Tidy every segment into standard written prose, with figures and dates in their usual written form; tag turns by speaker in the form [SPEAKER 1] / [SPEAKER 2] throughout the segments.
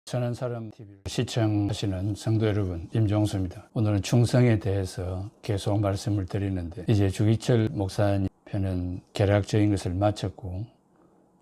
[SPEAKER 1] 선한 사람 TV를 시청하시는 성도 여러분, 임종수입니다. 오늘은 충성에 대해서 계속 말씀을 드리는데, 이제 주기철 목사님 편은 개략적인 것을 마쳤고,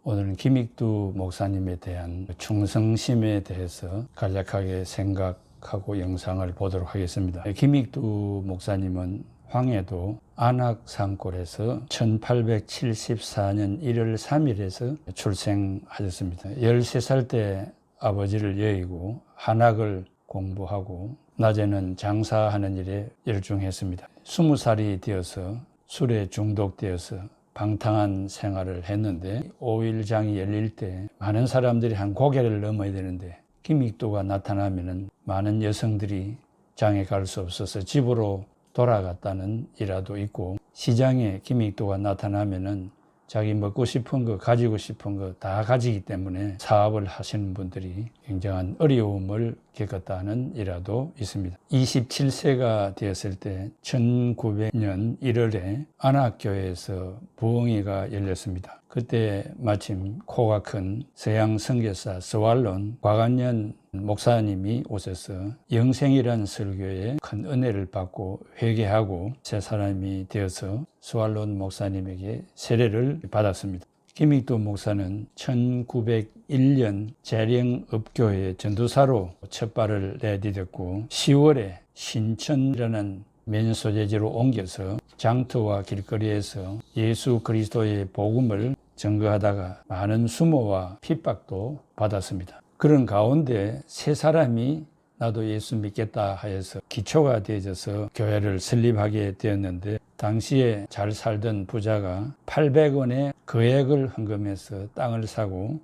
[SPEAKER 1] 오늘은 김익두 목사님에 대한 충성심에 대해서 간략하게 생각하고 영상을 보도록 하겠습니다. 김익두 목사님은 황해도 안악산골에서 1874년 1월 3일에서 출생하셨습니다. 13살 때 아버지를 여의고 한학을 공부하고 낮에는 장사하는 일에 열중했습니다. 20살이 되어서 술에 중독되어서 방탕한 생활을 했는데 5일장이 열릴 때 많은 사람들이 한 고개를 넘어야 되는데 김익두가 나타나면 많은 여성들이 장에 갈 수 없어서 집으로 돌아갔다는 일화도 있고, 시장에 김익두가 나타나면은 자기 먹고 싶은 거, 가지고 싶은 거 다 가지기 때문에 사업을 하시는 분들이 굉장한 어려움을 겪었다는 일화도 있습니다. 27세가 되었을 때 1900년 1월에 안악교회에서 부흥회가 열렸습니다. 그때 마침 코가 큰 서양 선교사 스왈론 과관년 목사님이 오셔서 영생이라는 설교에 큰 은혜를 받고 회개하고 새 사람이 되어서 스왈론 목사님에게 세례를 받았습니다. 김익두 목사는 1901년 재령읍교회 전도사로 첫 발을 내디뎠고 10월에 신천이라는 면소재지로 옮겨서 장터와 길거리에서 예수 그리스도의 복음을 전거하다가 많은 수모와 핍박도 받았습니다. 그런 가운데 세 사람이 나도 예수 믿겠다 하여서 기초가 되어져서 교회를 설립하게 되었는데, 당시에 잘 살던 부자가 800원의 거액을 헌금해서 땅을 사고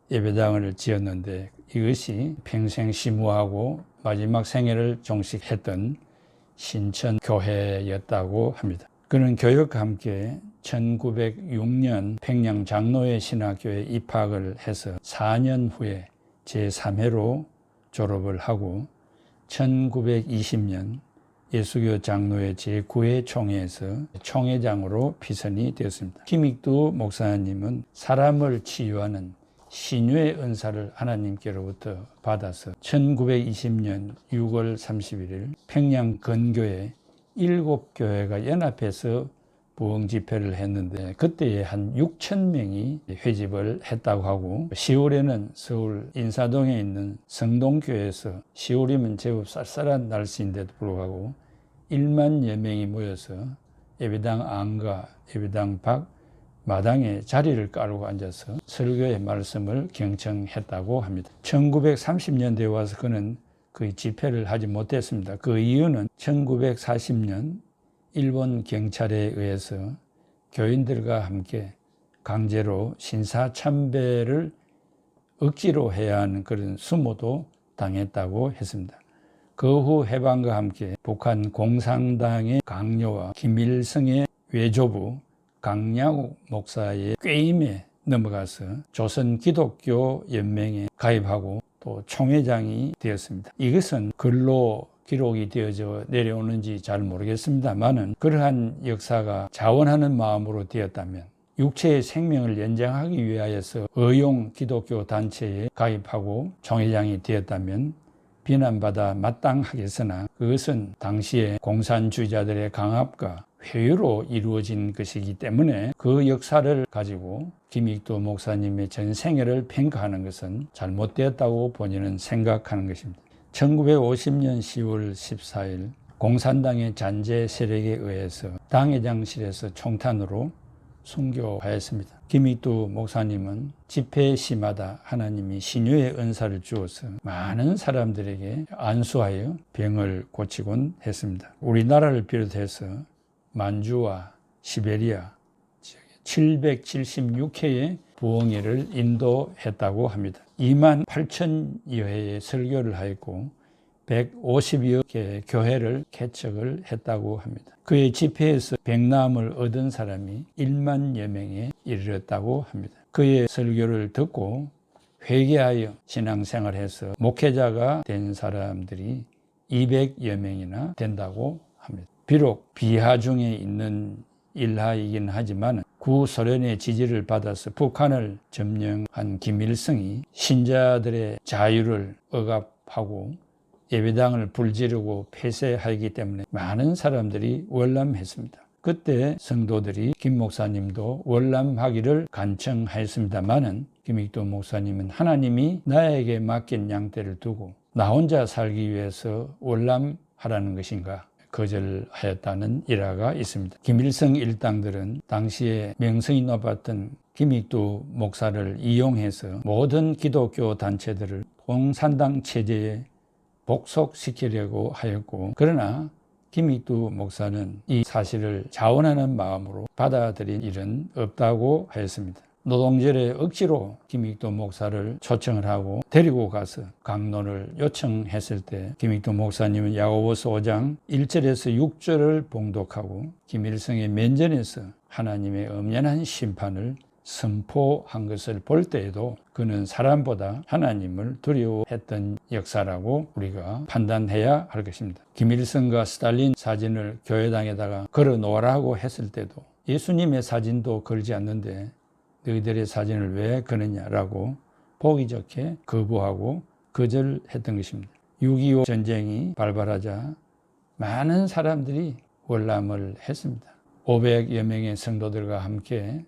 [SPEAKER 1] 예배당을 지었는데, 이것이 평생 심우하고 마지막 생애를 종식했던 신천교회였다고 합니다. 그는 교육과 함께 1906년 평양 장로회 신학교에 입학을 해서 4년 후에 제3회로 졸업을 하고 1920년 예수교 장로회 제9회 총회에서 총회장으로 피선이 되었습니다. 김익두 목사님은 사람을 치유하는 신유의 은사를 하나님께로부터 받아서 1920년 6월 31일 평양 근교에 7교회가 연합해서 부흥 집회를 했는데, 그때에 한 6,000명이 회집을 했다고 하고, 10월에는 서울 인사동에 있는 성동교회에서 10월이면 제법 쌀쌀한 날씨인데도 불구하고 1만여 명이 모여서 예배당 안과 예배당 밖 마당에 자리를 깔고 앉아서 설교의 말씀을 경청했다고 합니다. 1930년대에 와서 그는 그 집회를 하지 못했습니다. 그 이유는 1940년 일본 경찰에 의해서 교인들과 함께 강제로 신사참배를 억지로 해야 하는 그런 수모도 당했다고 했습니다. 그 후 해방과 함께 북한 공산당의 강요와 김일성의 외조부 강양욱 목사의 꾀임에 넘어가서 조선기독교연맹에 가입하고 또 총회장이 되었습니다. 이것은 글로 기록이 되어져 내려오는지 잘 모르겠습니다만은, 그러한 역사가 자원하는 마음으로 되었다면, 육체의 생명을 연장하기 위하여서 의용 기독교 단체에 가입하고 총회장이 되었다면 비난받아 마땅하겠으나, 그것은 당시에 공산주의자들의 강압과 회유로 이루어진 것이기 때문에 그 역사를 가지고 김익두 목사님의 전 생애를 평가하는 것은 잘못되었다고 본인은 생각하는 것입니다. 1950년 10월 14일 공산당의 잔재 세력에 의해서 당회장실에서 총탄으로 순교하였습니다. 김익두 목사님은 집회 시마다 하나님이 신유의 은사를 주어서 많은 사람들에게 안수하여 병을 고치곤 했습니다. 우리나라를 비롯해서 만주와 시베리아 776회의 부흥회를 인도했다고 합니다. 2만 8천여 회의 설교를 하였고 150여 개의 교회를 개척을 했다고 합니다. 그의 집회에서 백남을 얻은 사람이 1만여 명에 이르렀다고 합니다. 그의 설교를 듣고 회개하여 신앙생활해서 목회자가 된 사람들이 200여 명이나 된다고 합니다. 비록 비하 중에 있는 일하이긴 하지만 구소련의 지지를 받아서 북한을 점령한 김일성이 신자들의 자유를 억압하고 예배당을 불지르고 폐쇄하기 때문에 많은 사람들이 월남했습니다. 그때 성도들이 김 목사님도 월남하기를 간청하였습니다마는 김익도 목사님은 하나님이 나에게 맡긴 양떼를 두고 나 혼자 살기 위해서 월남하라는 것인가 거절하였다는 일화가 있습니다. 김일성 일당들은 당시에 명성이 높았던 김익도 목사를 이용해서 모든 기독교 단체들을 공산당 체제에 복속시키려고 하였고, 그러나 김익두 목사는 이 사실을 자원하는 마음으로 받아들인 일은 없다고 하였습니다. 노동절에 억지로 김익두 목사를 초청을 하고 데리고 가서 강론을 요청했을 때 김익두 목사님은 야고보서 5장 1절에서 6절을 봉독하고 김일성의 면전에서 하나님의 엄연한 심판을 선포한 것을 볼 때에도 그는 사람보다 하나님을 두려워했던 역사라고 우리가 판단해야 할 것입니다. 김일성과 스탈린 사진을 교회당에다가 걸어 놓으라고 했을 때도 예수님의 사진도 걸지 않는데 너희들의 사진을 왜 거느냐라고 보기 좋게 거부하고 거절했던 것입니다. 6.25 전쟁이 발발하자 많은 사람들이 월남을 했습니다. 500여 명의 성도들과 함께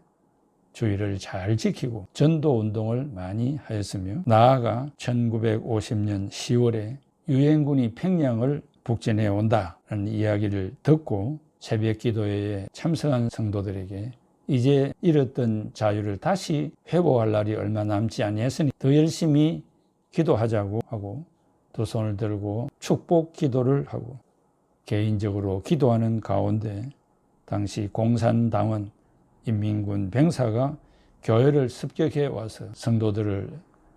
[SPEAKER 1] 주의를 잘 지키고 전도운동을 많이 하였으며, 나아가 1950년 10월에 유엔군이 평양을 북진해 온다는 이야기를 듣고 새벽 기도회에 참석한 성도들에게 이제 잃었던 자유를 다시 회복할 날이 얼마 남지 아니했으니 더 열심히 기도하자고 하고 두 손을 들고 축복 기도를 하고 개인적으로 기도하는 가운데 당시 공산당원 인민군 병사가 교회를 습격해 와서 성도들을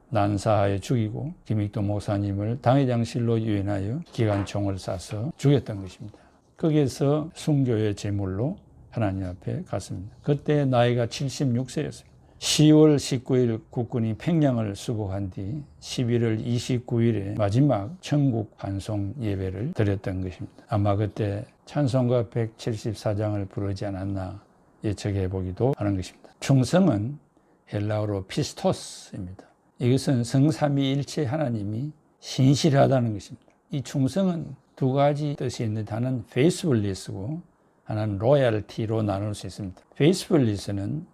[SPEAKER 1] 난사하여 죽이고 김익도 목사님을 당회장실로 유인하여 기관총을 쏴서 죽였던 것입니다. 거기에서 순교의 제물로 하나님 앞에 갔습니다. 그때 나이가 76세였습니다. 10월 19일 국군이 평양을 수복한 뒤 11월 29일에 마지막 천국 환송 예배를 드렸던 것입니다. 아마 그때 찬송가 174장을 부르지 않았나 예측해 보기도 하는 것입니다. 충성은 헬라어로 피스토스입니다. 이것은 성삼위일체 하나님이 신실하다는 것입니다. 이 충성은 두 가지 뜻이 있는데 하나는 페이스블리스고 하나는 로얄티로 나눌 수 있습니다. 페이스블리스는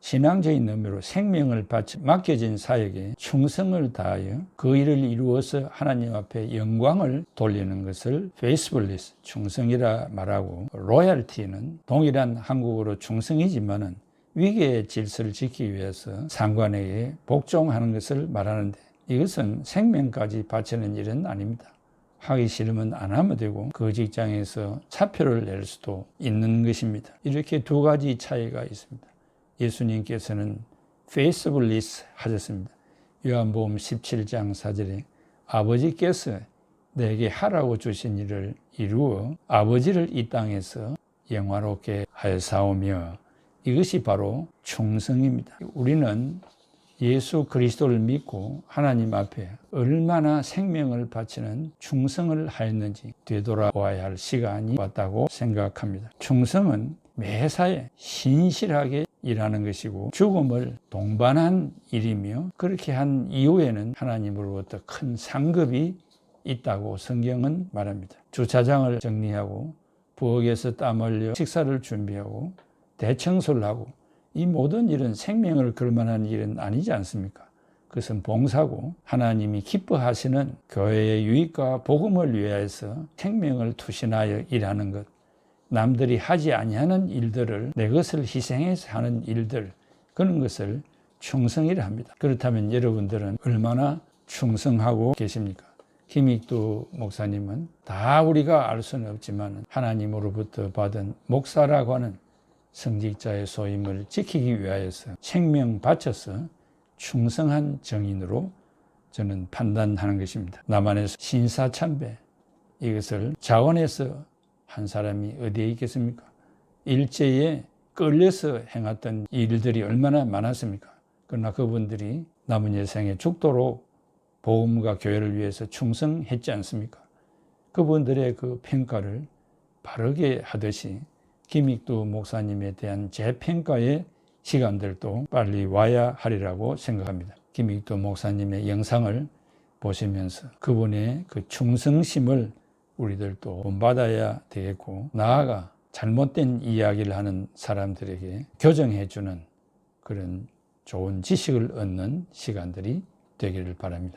[SPEAKER 1] 신앙적인 의미로 생명을 바쳐 맡겨진 사역에 충성을 다하여 그 일을 이루어서 하나님 앞에 영광을 돌리는 것을 페이스블리스, 충성이라 말하고, 로얄티는 동일한 한국어로 충성이지만은 위계의 질서를 지키기 위해서 상관에게 복종하는 것을 말하는데, 이것은 생명까지 바치는 일은 아닙니다. 하기 싫으면 안 하면 되고 그 직장에서 사표를 낼 수도 있는 것입니다. 이렇게 두 가지 차이가 있습니다. 예수님께서는 페이스블리스 하셨습니다. 요한복음 17장 4절에 아버지께서 내게 하라고 주신 일을 이루어 아버지를 이 땅에서 영화롭게 하여사오며, 이것이 바로 충성입니다. 우리는 예수 그리스도를 믿고 하나님 앞에 얼마나 생명을 바치는 충성을 하였는지 되돌아보아야 할 시간이 왔다고 생각합니다. 충성은 매사에 신실하게 일하는 것이고 죽음을 동반한 일이며, 그렇게 한 이후에는 하나님으로부터 큰 상급이 있다고 성경은 말합니다. 주차장을 정리하고 부엌에서 땀 흘려 식사를 준비하고 대청소를 하고, 이 모든 일은 생명을 걸 만한 일은 아니지 않습니까? 그것은 봉사고 하나님이 기뻐하시는 교회의 유익과 복음을 위하여서 생명을 투신하여 일하는 것, 남들이 하지 아니하는 일들을 내 것을 희생해서 하는 일들, 그런 것을 충성이라 합니다. 그렇다면 여러분들은 얼마나 충성하고 계십니까? 김익두 목사님은 다 우리가 알 수는 없지만 하나님으로부터 받은 목사라고 하는 성직자의 소임을 지키기 위하여서 생명 바쳐서 충성한 정인으로 저는 판단하는 것입니다. 남한에서 신사참배, 이것을 자원해서 한 사람이 어디에 있겠습니까? 일제에 끌려서 행했던 일들이 얼마나 많았습니까? 그러나 그분들이 남은 여생에 죽도록 복음과 교회를 위해서 충성했지 않습니까? 그분들의 그 평가를 바르게 하듯이 김익두 목사님에 대한 재평가의 시간들도 빨리 와야 하리라고 생각합니다. 김익두 목사님의 영상을 보시면서 그분의 그 충성심을 우리들도 본받아야 되겠고, 나아가 잘못된 이야기를 하는 사람들에게 교정해주는 그런 좋은 지식을 얻는 시간들이 되기를 바랍니다.